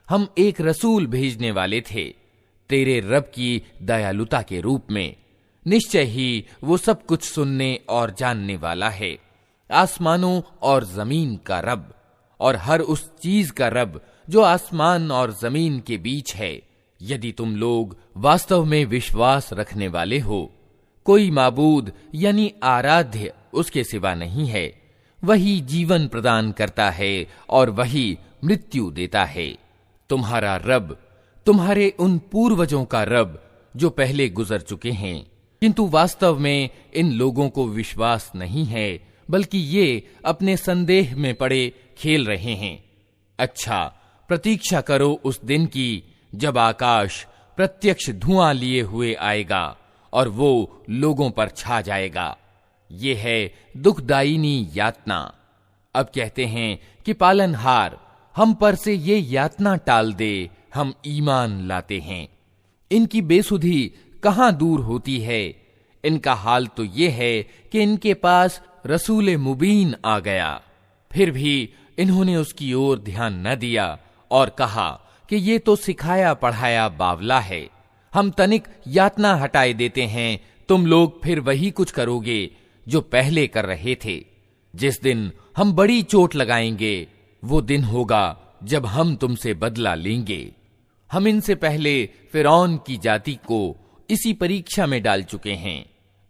Speaker 1: हम एक रसूल भेजने वाले थे तेरे रब की दयालुता के रूप में। निश्चय ही वो सब कुछ सुनने और जानने वाला है। आसमानों और जमीन का रब और हर उस चीज का रब जो आसमान और जमीन के बीच है। यदि तुम लोग वास्तव में विश्वास रखने वाले हो, कोई माबूद यानी आराध्य उसके सिवा नहीं है। वही जीवन प्रदान करता है और वही मृत्यु देता है। तुम्हारा रब तुम्हारे उन पूर्वजों का रब जो पहले गुजर चुके हैं, किंतु वास्तव में इन लोगों को विश्वास नहीं है, बल्कि ये अपने संदेह में पड़े खेल रहे हैं। अच्छा, प्रतीक्षा करो उस दिन की जब आकाश प्रत्यक्ष धुआं लिए हुए आएगा और वो लोगों पर छा जाएगा। ये है दुखदायिनी यातना। अब कहते हैं कि पालनहार हम पर से ये यातना टाल दे, हम ईमान लाते हैं। इनकी बेसुधी कहां दूर होती है। इनका हाल तो ये है कि इनके पास रसूल मुबीन आ गया, फिर भी इन्होंने उसकी ओर ध्यान न दिया और कहा कि ये तो सिखाया पढ़ाया बावला है। हम तनिक यातना हटाए देते हैं, तुम लोग फिर वही कुछ करोगे जो पहले कर रहे थे। जिस दिन हम बड़ी चोट लगाएंगे वो दिन होगा जब हम तुमसे बदला लेंगे। हम इनसे पहले फिरौन की जाति को इसी परीक्षा में डाल चुके हैं।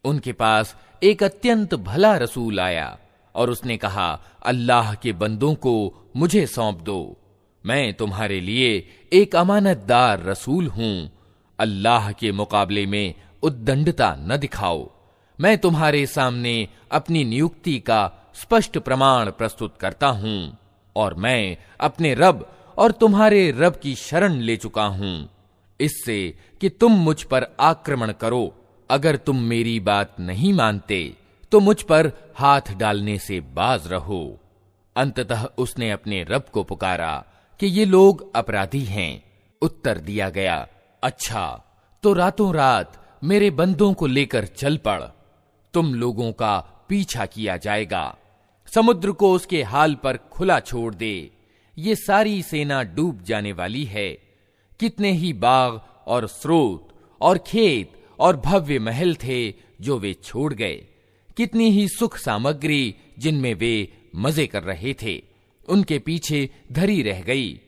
Speaker 1: उनके पास एक अत्यंत भला रसूल आया और उसने कहा, अल्लाह के बंदों को मुझे सौंप दो, मैं तुम्हारे लिए एक अमानतदार रसूल हूं। अल्लाह के मुकाबले में उद्दंडता न दिखाओ। मैं तुम्हारे सामने अपनी नियुक्ति का स्पष्ट प्रमाण प्रस्तुत करता हूं और मैं अपने रब और तुम्हारे रब की शरण ले चुका हूं, इससे कि तुम मुझ पर आक्रमण करो। अगर तुम मेरी बात नहीं मानते तो मुझ पर हाथ डालने से बाज रहो। अंततः उसने अपने रब को पुकारा कि ये लोग अपराधी हैं। उत्तर दिया गया, अच्छा तो रातों रात मेरे बंदों को लेकर चल पड़, तुम लोगों का पीछा किया जाएगा। समुद्र को उसके हाल पर खुला छोड़ दे, ये सारी सेना डूब जाने वाली है। कितने ही बाग और स्रोत और खेत और भव्य महल थे जो वे छोड़ गए, कितनी ही सुख सामग्री जिनमें वे मजे कर रहे थे, उनके पीछे धरी रह गई।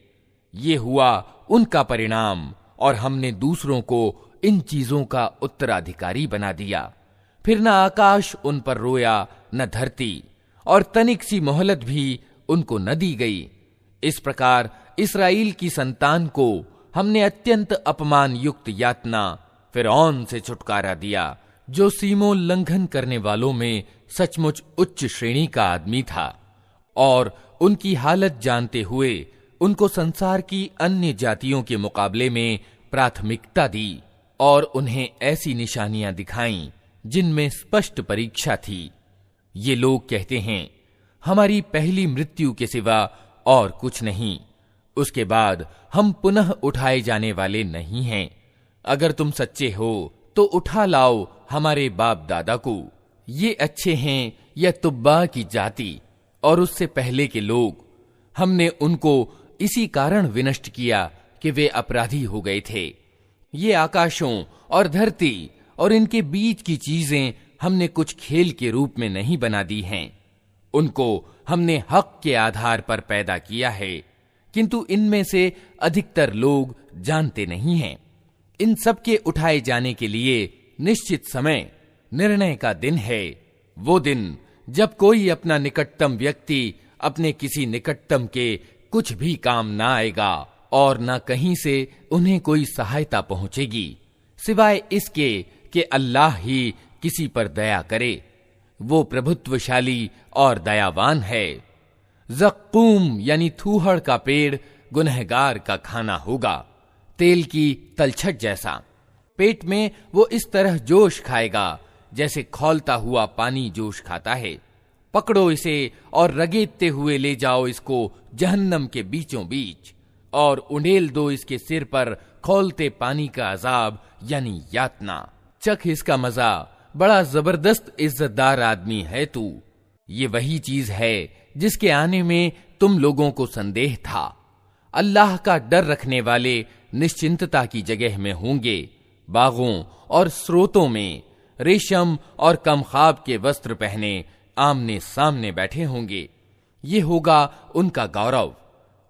Speaker 1: ये हुआ उनका परिणाम और हमने दूसरों को इन चीजों का उत्तराधिकारी बना दिया। फिर न आकाश उन पर रोया न धरती, और तनिक सी मोहलत भी उनको न दी गई। इस प्रकार इस्राएल की संतान को हमने अत्यंत अपमान युक्त यातना फिरौन से छुटकारा दिया, जो सीमोल्लंघन करने वालों में सचमुच उच्च श्रेणी का आदमी था, और उनकी हालत जानते हुए उनको संसार की अन्य जातियों के मुकाबले में प्राथमिकता दी और उन्हें ऐसी निशानियां दिखाईं जिनमें स्पष्ट परीक्षा थी। ये लोग कहते हैं, हमारी पहली मृत्यु के सिवा और कुछ नहीं, उसके बाद हम पुनः उठाए जाने वाले नहीं हैं। अगर तुम सच्चे हो तो उठा लाओ हमारे बाप दादा को। ये अच्छे हैं या तुब्बा की जाति और उससे पहले के लोग, हमने उनको इसी कारण विनष्ट किया कि वे अपराधी हो गए थे। ये आकाशों और धरती और इनके बीच की चीजें हमने कुछ खेल के रूप में नहीं बना दी हैं। उनको हमने हक के आधार पर पैदा किया है, किंतु इनमें से अधिकतर लोग जानते नहीं हैं। इन सब के उठाए जाने के लिए निश्चित समय, निर्णय का दिन है, वो दिन जब कोई अपना निकटतम व्यक्ति अपने किसी निकटतम के कुछ भी काम ना आएगा और न कहीं से उन्हें कोई सहायता पहुंचेगी, सिवाय इसके कि अल्लाह ही किसी पर दया करे। वो प्रभुत्वशाली और दयावान है। ज़क्कूम यानी थूहड़ का पेड़ गुनहगार का खाना होगा, तेल की तलछट जैसा। पेट में वो इस तरह जोश खाएगा जैसे खौलता हुआ पानी जोश खाता है। पकड़ो इसे और रगेदते हुए ले जाओ इसको जहन्नम के बीचों बीच, और उंडेल दो इसके सिर पर खौलते पानी का अजाब यानी यातना। चख इसका मजा, बड़ा जबरदस्त इज्जतदार आदमी है तू। ये वही चीज है जिसके आने में तुम लोगों को संदेह था। अल्लाह का डर रखने वाले निश्चिंतता की जगह में होंगे, बागों और स्रोतों में रेशम और कमखाब के वस्त्र पहने आमने सामने बैठे होंगे। ये होगा उनका गौरव,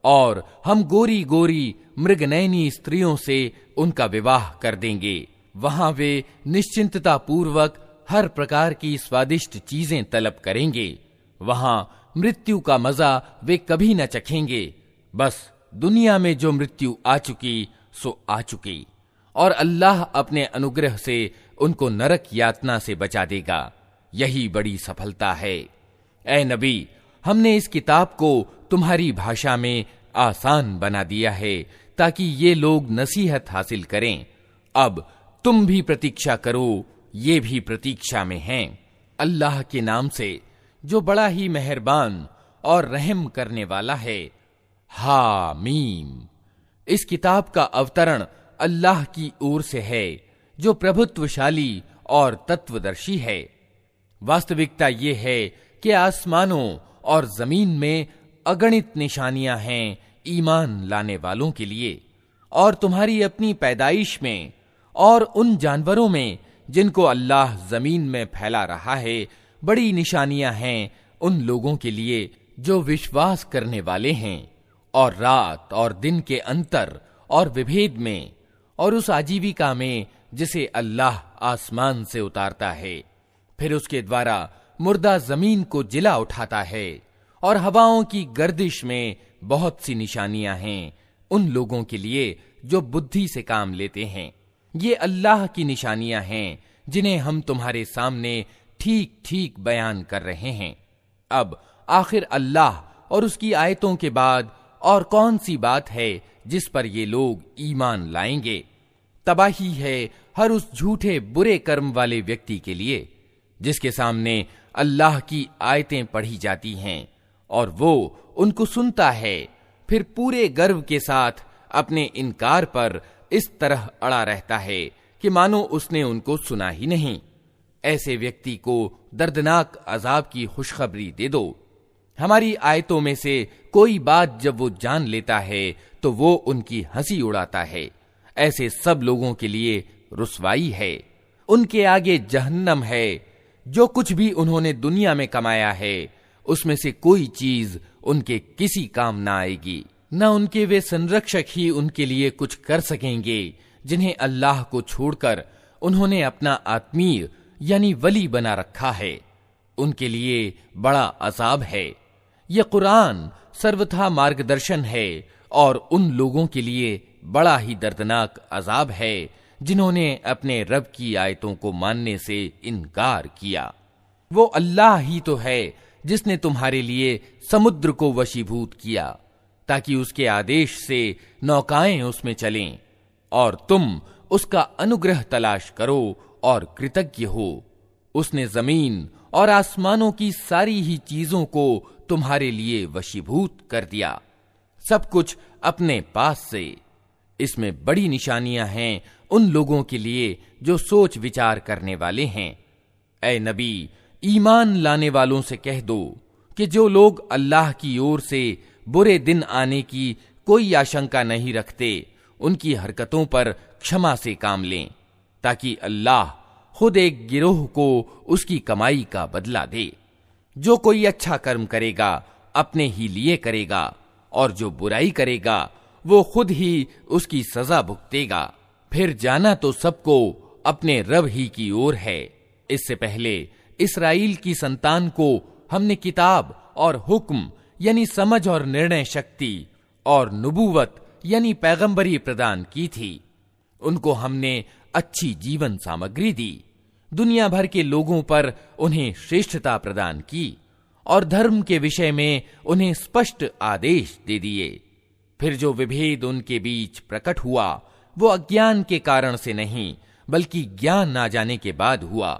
Speaker 1: और हम गोरी गोरी मृगनयनी स्त्रियों से उनका विवाह कर देंगे। वहां वे निश्चिंतता पूर्वक हर प्रकार की स्वादिष्ट चीजें तलब करेंगे। वहां मृत्यु का मजा वे कभी न चखेंगे। बस दुनिया में जो मृत्यु आ चुकी सो आ चुकी, और अल्लाह अपने अनुग्रह से उनको नरक यातना से बचा देगा। यही बड़ी सफलता है। ऐ नबी, हमने इस किताब को तुम्हारी भाषा में आसान बना दिया है ताकि ये लोग नसीहत हासिल करें। अब तुम भी प्रतीक्षा करो, ये भी प्रतीक्षा में हैं। अल्लाह के नाम से जो बड़ा ही मेहरबान और रहम करने वाला है। हामीम। इस किताब का अवतरण अल्लाह की ओर से है, जो प्रभुत्वशाली और तत्वदर्शी है। वास्तविकता ये है कि आसमानों और जमीन में अगणित निशानियां हैं ईमान लाने वालों के लिए, और तुम्हारी अपनी पैदाइश में और उन जानवरों में जिनको अल्लाह जमीन में फैला रहा है बड़ी निशानियां हैं उन लोगों के लिए जो विश्वास करने वाले हैं। और रात और दिन के अंतर और विभेद में, और उस आजीविका में जिसे अल्लाह आसमान से उतारता है, फिर उसके द्वारा मुर्दा जमीन को जिला उठाता है, और हवाओं की गर्दिश में बहुत सी निशानियां हैं उन लोगों के लिए जो बुद्धि से काम लेते हैं। ये अल्लाह की निशानियां हैं जिन्हें हम तुम्हारे सामने ठीक ठीक बयान कर रहे हैं। अब आखिर अल्लाह और उसकी आयतों के बाद और कौन सी बात है जिस पर ये लोग ईमान लाएंगे? तबाही है हर उस झूठे बुरे कर्म वाले व्यक्ति के लिए जिसके सामने अल्लाह की आयतें पढ़ी जाती हैं और वो उनको सुनता है, फिर पूरे गर्व के साथ अपने इनकार पर इस तरह अड़ा रहता है कि मानो उसने उनको सुना ही नहीं। ऐसे व्यक्ति को दर्दनाक अजाब की खुशखबरी दे दो। हमारी आयतों में से कोई बात जब वो जान लेता है तो वो उनकी हंसी उड़ाता है। ऐसे सब लोगों के लिए रुसवाई है, उनके आगे जहन्नम है। जो कुछ भी उन्होंने दुनिया में कमाया है उसमें से कोई चीज उनके किसी काम ना आएगी, न उनके वे संरक्षक ही उनके लिए कुछ कर सकेंगे जिन्हें अल्लाह को छोड़कर उन्होंने अपना आत्मीय यानी वली बना रखा है। उनके लिए बड़ा अजाब है। यह कुरान सर्वथा मार्गदर्शन है और उन लोगों के लिए बड़ा ही दर्दनाक अजाब है जिन्होंने अपने रब की आयतों को मानने से इनकार किया। वो अल्लाह ही तो है जिसने तुम्हारे लिए समुद्र को वशीभूत किया ताकि उसके आदेश से नौकाएं उसमें चलें, और तुम उसका अनुग्रह तलाश करो और कृतज्ञ हो। उसने जमीन और आसमानों की सारी ही चीजों को तुम्हारे लिए वशीभूत कर दिया, सब कुछ अपने पास से। इसमें बड़ी निशानियां हैं उन लोगों के लिए जो सोच विचार करने वाले हैं। ऐ नबी, ईमान लाने वालों से कह दो कि जो लोग अल्लाह की ओर से बुरे दिन आने की कोई आशंका नहीं रखते, उनकी हरकतों पर क्षमा से काम लें, ताकि अल्लाह खुद एक गिरोह को उसकी कमाई का बदला दे। जो कोई अच्छा कर्म करेगा अपने ही लिए करेगा, और जो बुराई करेगा वो खुद ही उसकी सजा भुगतेगा। फिर जाना तो सबको अपने रब ही की ओर है। इससे पहले इस्राइल की संतान को हमने किताब और हुक्म यानी समझ और निर्णय शक्ति और नुबुवत यानी पैगंबरी प्रदान की थी। उनको हमने अच्छी जीवन सामग्री दी, दुनिया भर के लोगों पर उन्हें श्रेष्ठता प्रदान की और धर्म के विषय में उन्हें स्पष्ट आदेश दे दिए। फिर जो विभेद उनके बीच प्रकट हुआ वो अज्ञान के कारण से नहीं बल्कि ज्ञान ना जाने के बाद हुआ,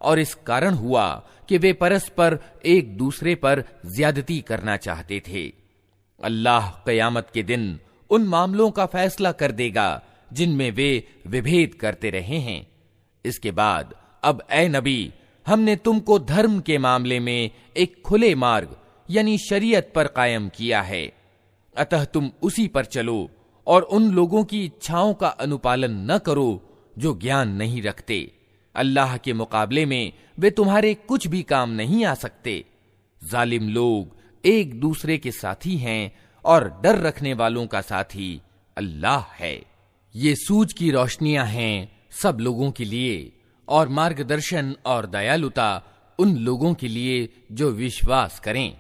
Speaker 1: और इस कारण हुआ कि वे परस्पर एक दूसरे पर ज्यादती करना चाहते थे। अल्लाह कयामत के दिन उन मामलों का फैसला कर देगा जिनमें वे विभेद करते रहे हैं। इसके बाद अब ए नबी, हमने तुमको धर्म के मामले में एक खुले मार्ग यानी शरीयत पर कायम किया है, अतः तुम उसी पर चलो और उन लोगों की इच्छाओं का अनुपालन न करो जो ज्ञान नहीं रखते। अल्लाह के मुकाबले में वे तुम्हारे कुछ भी काम नहीं आ सकते। जालिम लोग एक दूसरे के साथी हैं और डर रखने वालों का साथी अल्लाह है। ये सूझ की रोशनियां हैं सब लोगों के लिए और मार्गदर्शन और दयालुता उन लोगों के लिए जो विश्वास करें।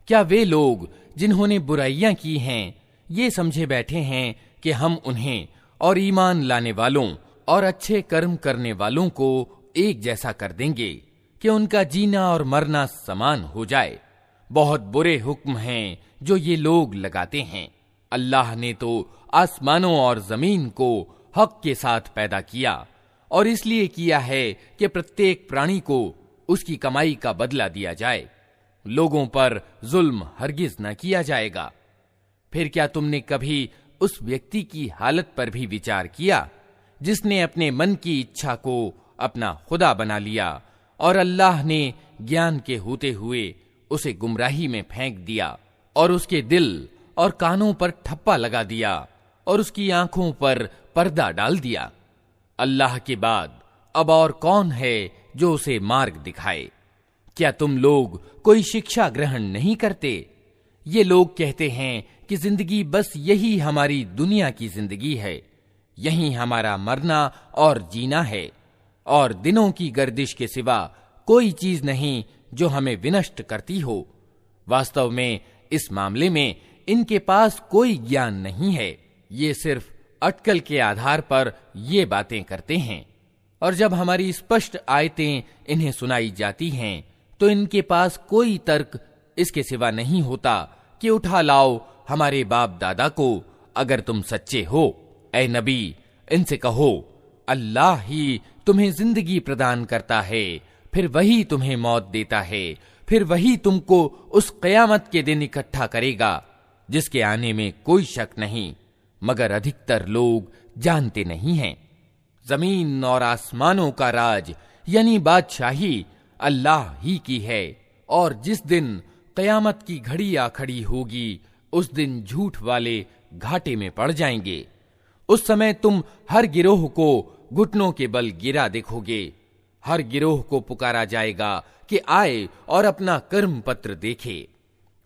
Speaker 1: क्या वे लोग जिन्होंने बुराइयां की हैं ये समझे बैठे हैं कि हम उन्हें और ईमान लाने वालों और अच्छे कर्म करने वालों को एक जैसा कर देंगे कि उनका जीना और मरना समान हो जाए? बहुत बुरे हुक्म हैं जो ये लोग लगाते हैं। अल्लाह ने तो आसमानों और जमीन को हक के साथ पैदा किया और इसलिए किया है कि प्रत्येक प्राणी को उसकी कमाई का बदला दिया जाए। लोगों पर जुल्म हरगिज न किया जाएगा। फिर क्या तुमने कभी उस व्यक्ति की हालत पर भी विचार किया जिसने अपने मन की इच्छा को अपना खुदा बना लिया और अल्लाह ने ज्ञान के होते हुए उसे गुमराही में फेंक दिया और उसके दिल और कानों पर ठप्पा लगा दिया और उसकी आंखों पर पर्दा डाल दिया? अल्लाह के बाद अब और कौन है जो उसे मार्ग दिखाए? क्या तुम लोग कोई शिक्षा ग्रहण नहीं करते? ये लोग कहते हैं कि जिंदगी बस यही हमारी दुनिया की जिंदगी है, यही हमारा मरना और जीना है, और दिनों की गर्दिश के सिवा कोई चीज नहीं जो हमें विनष्ट करती हो। वास्तव में इस मामले में इनके पास कोई ज्ञान नहीं है। ये सिर्फ अटकल के आधार पर ये बातें करते हैं, और जब हमारी स्पष्ट आयतें इन्हें सुनाई जाती हैं तो इनके पास कोई तर्क इसके सिवा नहीं होता कि उठा लाओ हमारे बाप दादा को, अगर तुम सच्चे हो। ऐ नबी, इनसे कहो, अल्लाह ही तुम्हें जिंदगी प्रदान करता है, फिर वही तुम्हें मौत देता है, फिर वही तुमको उस क़यामत के दिन इकट्ठा करेगा जिसके आने में कोई शक नहीं, मगर अधिकतर लोग जानते नहीं हैं। जमीन और आसमानों का राज यानी बादशाही अल्लाह ही की है, और जिस दिन क़यामत की घड़ी आ खड़ी होगी उस दिन झूठ वाले घाटे में पड़ जाएंगे। उस समय तुम हर गिरोह को घुटनों के बल गिरा देखोगे। हर गिरोह को पुकारा जाएगा कि आए और अपना कर्म पत्र देखे।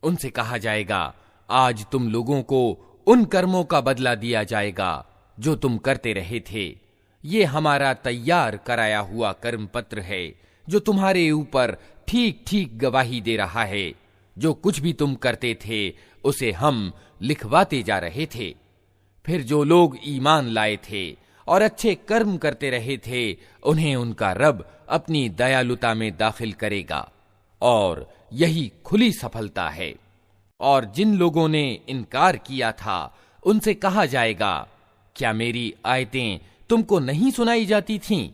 Speaker 1: उनसे कहा जाएगा, आज तुम लोगों को उन कर्मों का बदला दिया जाएगा जो तुम करते रहे थे। ये हमारा तैयार कराया हुआ कर्म पत्र है जो तुम्हारे ऊपर ठीक ठीक गवाही दे रहा है। जो कुछ भी तुम करते थे उसे हम लिखवाते जा रहे थे। फिर जो लोग ईमान लाए थे और अच्छे कर्म करते रहे थे उन्हें उनका रब अपनी दयालुता में दाखिल करेगा, और यही खुली सफलता है। और जिन लोगों ने इनकार किया था उनसे कहा जाएगा, क्या मेरी आयतें तुमको नहीं सुनाई जाती थीं?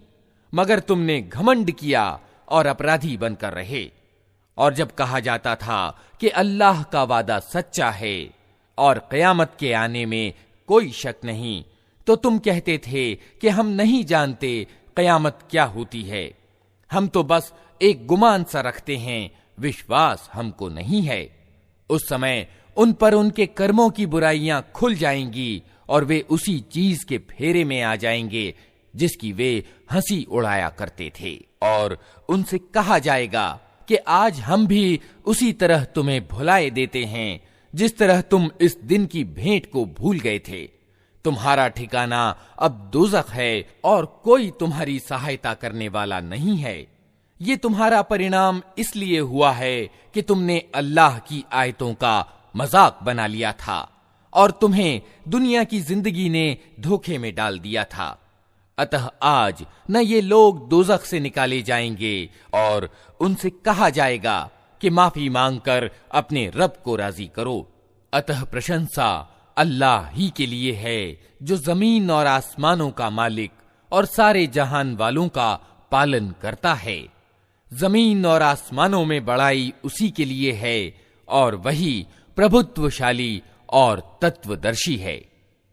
Speaker 1: मगर तुमने घमंड किया और अपराधी बनकर रहे। और जब कहा जाता था कि अल्लाह का वादा सच्चा है और क़यामत के आने में कोई शक नहीं, तो तुम कहते थे कि हम नहीं जानते क़यामत क्या होती है, हम तो बस एक गुमान सा रखते हैं, विश्वास हमको नहीं है। उस समय उन पर उनके कर्मों की बुराइयां खुल जाएंगी और वे उसी चीज के फेरे में आ जाएंगे जिसकी वे हंसी उड़ाया करते थे। और उनसे कहा जाएगा कि आज हम भी उसी तरह तुम्हें भुलाए देते हैं जिस तरह तुम इस दिन की भेंट को भूल गए थे। तुम्हारा ठिकाना अब दोज़ख है और कोई तुम्हारी सहायता करने वाला नहीं है। ये तुम्हारा परिणाम इसलिए हुआ है कि तुमने अल्लाह की आयतों का मजाक बना लिया था और तुम्हें दुनिया की जिंदगी ने धोखे में डाल दिया था। अतः आज न ये लोग दोज़ख से निकाले जाएंगे और उनसे कहा जाएगा कि माफी मांगकर अपने रब को राजी करो। अतः प्रशंसा अल्लाह ही के लिए है जो जमीन और आसमानों का मालिक और सारे जहान वालों का पालन करता है। जमीन और आसमानों में बड़ाई उसी के लिए है और वही प्रभुत्वशाली और तत्वदर्शी है।